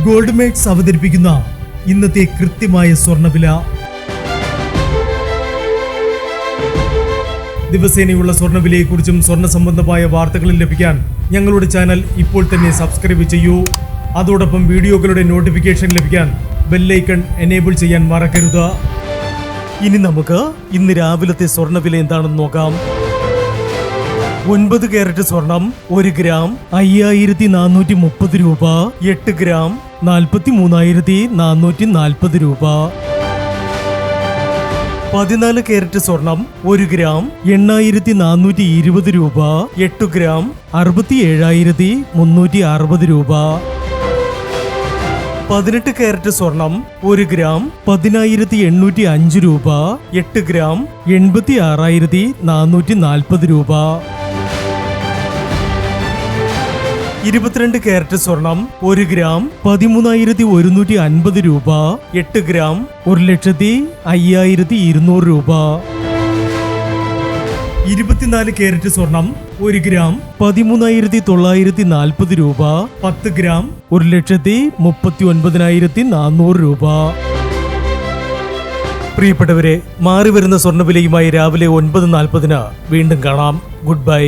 Gold makes അവതരിപ്പിക്കുന്ന ഇന്നത്തെ കൃത്യമായ സ്വർണ്ണവില. ദിവസേനയുള്ള സ്വർണ്ണവിലയെക്കുറിച്ചും സ്വർണ്ണ സംബന്ധമായ വാർത്തകളും ലഭിക്കാൻ ഞങ്ങളുടെ ചാനൽ ഇപ്പോൾ തന്നെ സബ്സ്ക്രൈബ് ചെയ്യൂ. അതോടൊപ്പം വീഡിയോകളുടെ നോട്ടിഫിക്കേഷൻ ലഭിക്കാൻ ബെല്ലൈക്കൺ എനേബിൾ ചെയ്യാൻ മറക്കരുത്. ഇനി നമുക്ക് ഇന്ന് രാവിലത്തെ സ്വർണ്ണവില എന്താണെന്ന് നോക്കാം. 9 കാരറ്റ് സ്വർണം 1 ഗ്രാം 5430 രൂപ. 8 ഗ്രാം 43,440 രൂപ. 14 കാരറ്റ് സ്വർണം 1 ഗ്രാം 8,420 രൂപ. 8 ഗ്രാം 67,360 രൂപ. 18 കാരറ്റ് സ്വർണം 1 ഗ്രാം 10,805 രൂപ. 8 ഗ്രാം 86,440 രൂപ. 22 കാരറ്റ് സ്വർണം 1 ഗ്രാം 13,150 രൂപ. 8 ഗ്രാം 1,05,200 രൂപ. 24 കാരറ്റ് സ്വർണം 1 ഗ്രാം 13,940 രൂപ. 10 ഗ്രാം 1,39,400 രൂപ. പ്രിയപ്പെട്ടവരെ, മാറിവരുന്ന സ്വർണ്ണവിലയുമായി രാവിലെ 9:40 വീണ്ടും കാണാം. Good bye.